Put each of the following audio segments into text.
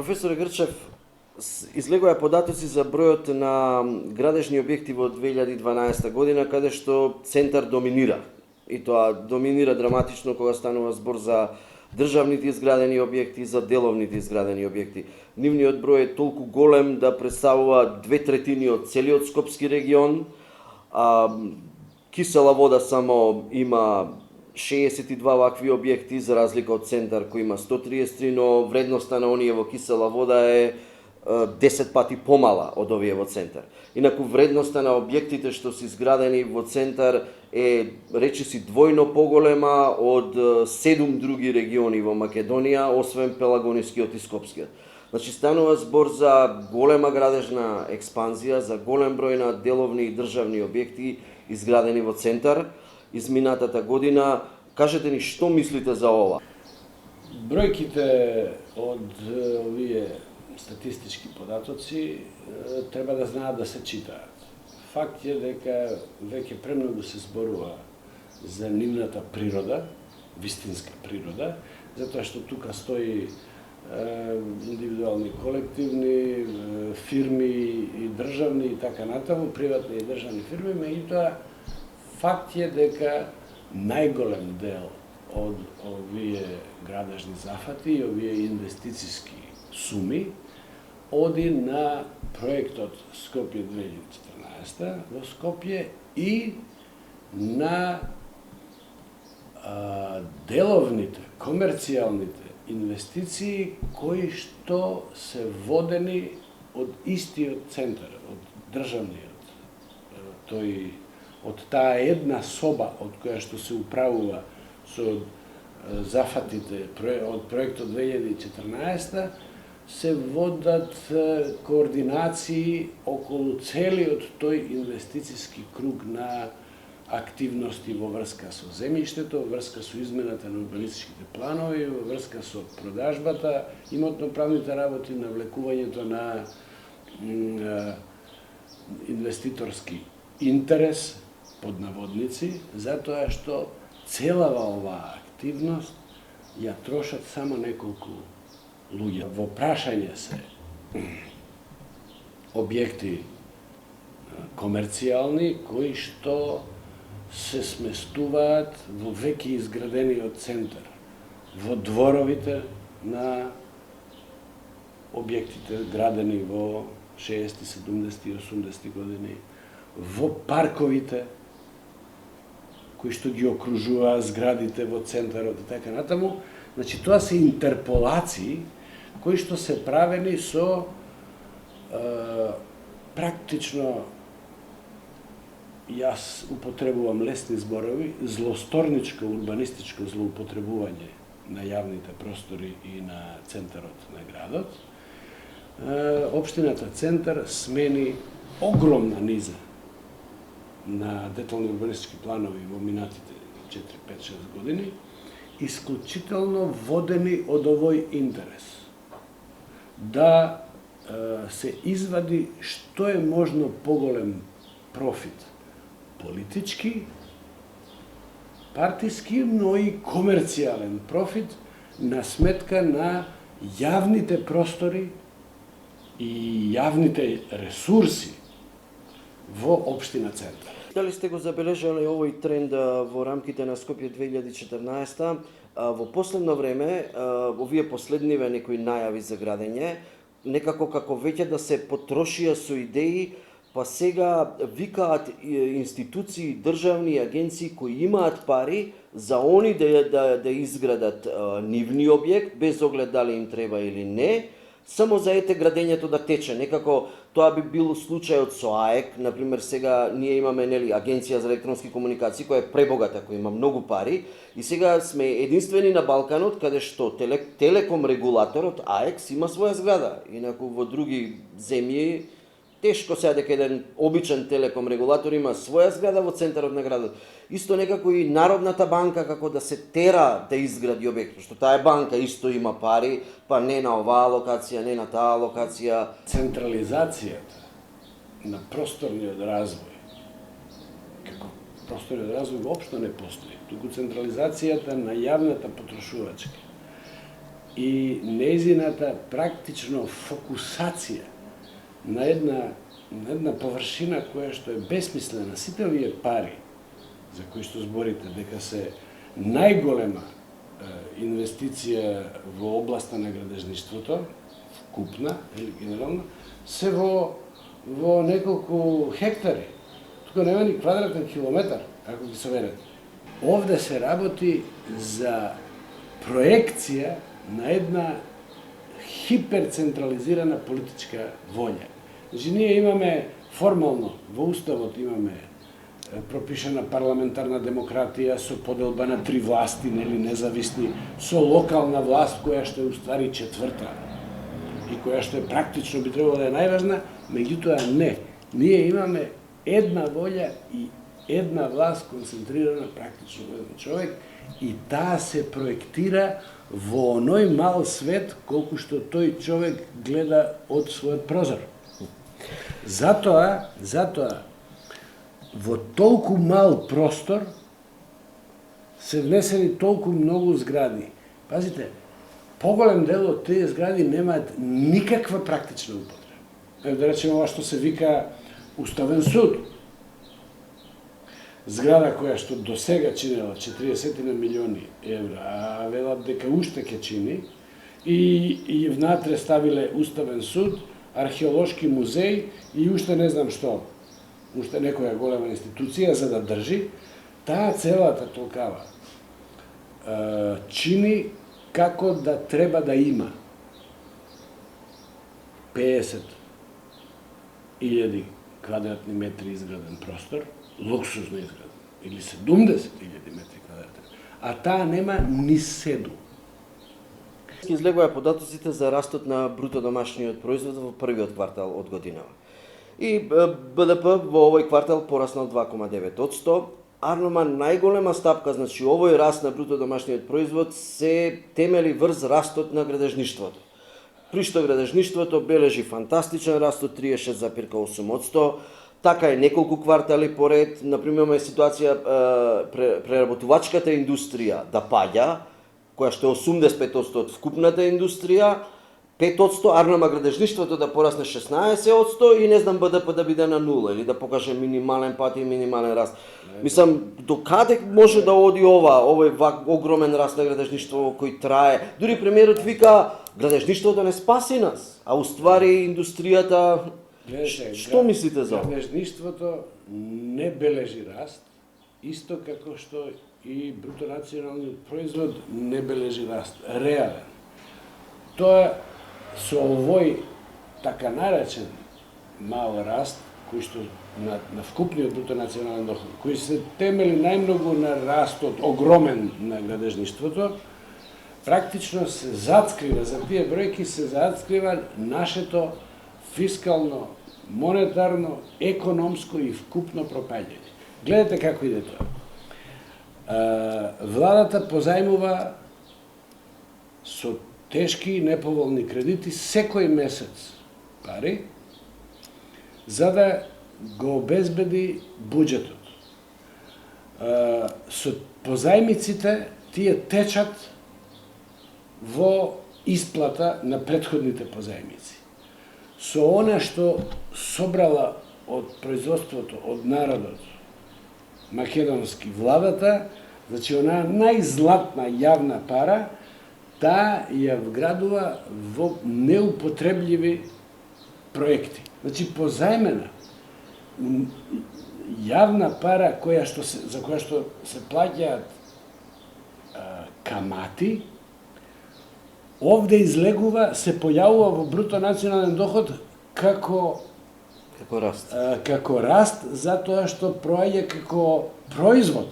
Професоре Грчев, излегоа податоци за бројот на градежни објекти во 2012 година, каде што центар доминира. И тоа доминира драматично кога станува збор за државните изградени објекти и за деловните изградени објекти. Нивниот број е толку голем да представува 2/3 од целиот Скопски регион, а Кисела вода само има 62 вакви објекти, за разлика од центар кој има 133, но вредноста на оние во Кисела вода е 10 пати помала од овие во центар. Инаку вредноста на објектите што се изградени во центар е речиси двојно поголема од 7 други региони во Македонија, освен Пелагонискиот и Скопскиот. Значи станува збор за голема градежна експанзија, за голем број на деловни и државни објекти изградени во центар изминатата година. Кажете ни што мислите за ова? Бројките од овие статистички податоци треба да знаат да се читаат. Факт е дека веќе премногу се зборува за нивната природа, вистинска природа, затоа што тука стои индивидуални колективни, фирми и државни и така натаму, приватни и државни фирми, меѓутоа факт е дека најголем дел од овие градежни зафати и овие инвестициски суми оди на проектот Скопје 2014 во Скопје и на деловните, комерцијалните инвестиции кои што се водени од истиот центар, од државниот. Од таа една соба од која што се управува со зафатите од проектот 2014 се водат координации околу целиот тој инвестициски круг на активности во врска со земјиштето, во врска со измената на урбанистичките планови, во врска со продажбата, имотно-правните работи, навлекувањето на инвеститорски интерес под наводници, затоа што целава оваа активност ја трошат само неколку луѓе. Во прашање се објекти комерцијални кои што се сместуваат во веќе изградениот центар, во дворовите на објектите градени во 60, 70 и 80 години, во парковите кои што ги окружуваат зградите во центарот и така натаму. Значи тоа се интерполации кои што се правени со практично, јас употребувам лесни зборови, злосторничко урбанистичко злоупотребување на јавните простори и на центарот на градот. Општината Центар смени огромна низа на детални урбанистички планови во минатите 4-5-6 години, исклучително водени од овој интерес. Да се извади што е можно поголем профит политички, партиски, но и комерцијален профит на сметка на јавните простори и јавните ресурси во општина Центар. Дали сте го забележале овој тренд во рамките на Скопје 2014? Во последно време, овие последниве некои најави за градење, некако како веќе да се потрошија со идеи, па сега викаат институции, државни агенции кои имаат пари за они да изградат нивни објект, без оглед дали им треба или не, само за градењето да тече. Некако тоа би бил случајот со АЕК, например сега ние имаме Агенција за електронски комуникации која е пребогата, која има многу пари, и сега сме единствени на Балканот каде што телеком регулаторот АЕК има своја зграда, инаку во други земји тешко сега дека еден обичен телеком регулатор има своја зграда во центарот на градот. Исто некако и Народната банка како да се тера да изгради објект, што таа банка исто има пари, па не на оваа локација, не на таа локација. Централизацијата на просторниот развој, како просторниот развој воопшто не постои, туку централизацијата на јавната потрошувачка и нејзината практично фокусација на една површина која што е бесмислена. Сите овие пари за кои што зборите дека се најголема инвестиција во областа на градежништвото, вкупна или генерална, се во неколку хектари. Тука нема ни квадратен километар, ако ги соверете. Овде се работи за проекција на една хиперцентрализирана политичка волја. Значи, ние имаме формално, во Уставот имаме пропишана парламентарна демократија со поделба на 3 власти, нели независни, со локална власт која што е уствари четврта и која што е практично би требало да е најважна, меѓутоа не. Ние имаме една волја и една власт концентрирана практично во еден човек и таа се проектира во оној мал свет колку што тој човек гледа од својот прозор. Затоа во толку мал простор се внесени толку многу згради. Пазите, поголем дел од тие згради немаат никаква практична употреба. Ево да речеме ова што се вика Уставен суд. Зграда која што до сега чинела 40 милиони евра, а велат дека уште ќе чини, и внатре ставиле Уставен суд, археолошки музеј и уште не знам што, уште некоја голема институција за да држи, таа целата толкава чини како да треба да има 50.000 квадратни метри изграден простор, луксузно изграден, или 70.000 метри квадратни, а таа нема ни 7. Излегува податоците за растот на бруто домашниот производ во првиот квартал од годинава. И БДП во овој квартал пораснал 2,9%. Арнома најголема стапка, значи овој раст на бруто домашниот производ се темели врз растот на градежништвото. При што градежништвото бележи фантастичен раст од 36,8%. Така е неколку квартали поред. Например, имаме ситуација преработувачката индустрија да паѓа, која што е 85% од вкупната индустрија, 5%, Арнома градежништвото да порасне 16% и не знам БДП да биде на 0 или да покаже минимален пат и минимален раст. Мислам, до каде може да оди овој огромен раст на градежништво кој трае? Дури премиерот вика, градежништвото не спаси нас, а уствари индустријата. Што мислите за ова? Градежништвото не бележи раст, исто како што и бруто националниот производ не бележи раст, реален. Тоа со овој така наречен мал раст, кој што на вкупниот бруто национален доход, кој се темели најмногу на растот огромен на градежништвото, практично се зацкрива, за тие бројки се зацкрива нашето фискално, монетарно, економско и вкупно пропаѓање. Гледате како иде тоа. Владата позајмува со тешки и неповолни кредити секој месец пари, за да го обезбеди буџетот. Со позајмиците тие течат во исплата на претходните позајмици. Со она што собрала од производството, од народот, македонски владата, значи она најзлатна јавна пара, таа ја вградува во неупотребливи проекти. Значи позајмена јавна пара за која што се плаќаат камати, овде излегува, се појавува во бруто национален доход како раст, затоа што проаѓа како производ.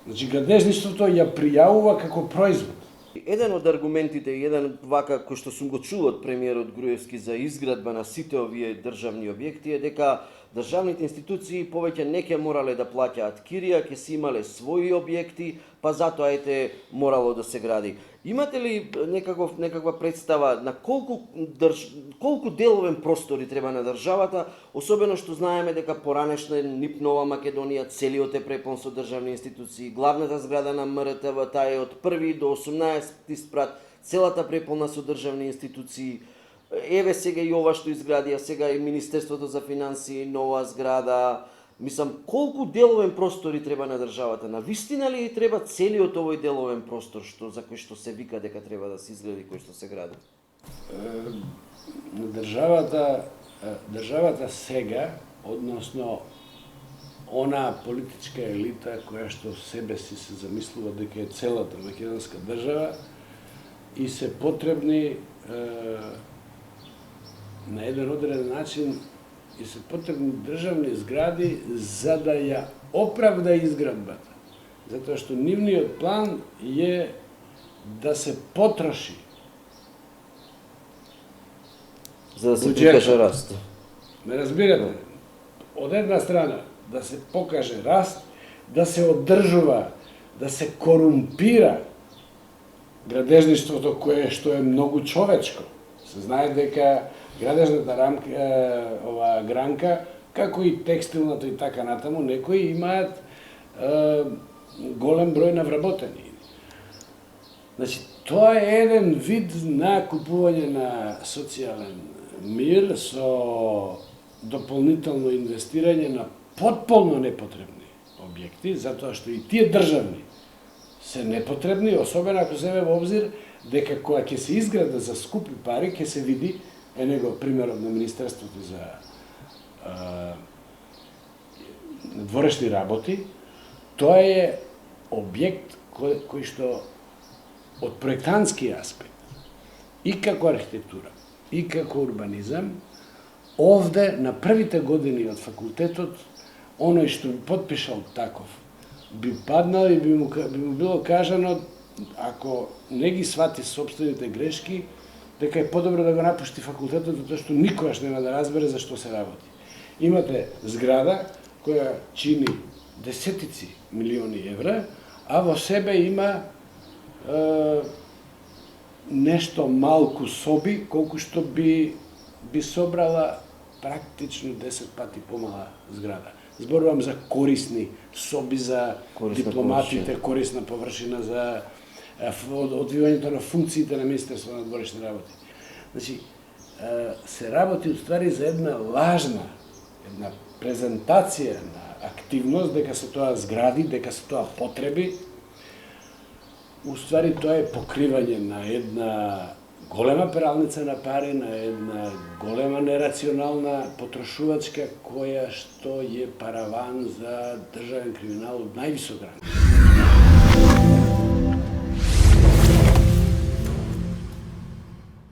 Значи градежништвото ја пријавува како производ. Еден од аргументите, еден вака кој што сум го чул од премиерот Груевски за изградба на сите овие државни објекти е дека државните институции повеќе не ќе морале да плаќаат кирија, ќе си имале своји објекти, па затоа ете морало да се гради. Имате ли некаква представа на колку деловен простори треба на државата, особено што знаеме дека поранешна НИП Нова Македонија целиот е препон со државни институции, главната зграда на МРТВ таа е од 1 до 18 спрат целата преполна со државни институции. Еве сега и ова што изградија, сега и Министерството за финансии, нова зграда. Мислам, колку деловен простори треба на државата? На вистина ли треба целиот овој деловен простор за кој што се вика дека треба да се изгради, кој што се гради? Државата сега, односно она политичка елита која што себе си се замислува дека е целата македонска држава и се потребни на еден одреден начин и се потребни државни згради за да ја оправда изградбата. Затоа што нивниот план е да се потроши За да се буџетот. покаже раст. Ме разбирате? Од една страна да се покаже раст, да се одржува, да се корумпира градежништвото кое што е многу човечко. Се знае дека градежната гранка, како и текстилната и така натаму, некои имаат голем број на вработени. Значи, тоа е еден вид на купување на социјален мир со дополнително инвестирање на потполно непотребни објекти, затоа што и тие државни се непотребни, особено ако земе во обзир дека кога ќе се изграда за скупи пари, ќе се види, е него примерот на Министерството за дворешни работи, тоа е објект кој што од проектантски аспект и како архитектура и како урбанизам, овде на првите години од факултетот, оној што би потпишал таков, би паднал и би му било кажано, ако не ги свати собствените грешки, дека е подобро да го напушти факултетот, затоа што никогаш нема да разбере за што се работи. Имате зграда која чини десетици милиони евра, а во себе има нешто малку соби, колку што би собрала практично 10 пати помала зграда. Зборувам за корисни соби за дипломатите, корисна површина за одвивањето на функциите на Министерството на дворешни работи. Значи, се работи уствари за една лажна, една презентација на активност, дека се тоа згради, дека се тоа потреби. Уствари тоа е покривање на една голема пералница на пари, на една голема нерационална потрошувачка која што е параван за државен криминал од највисок ранг.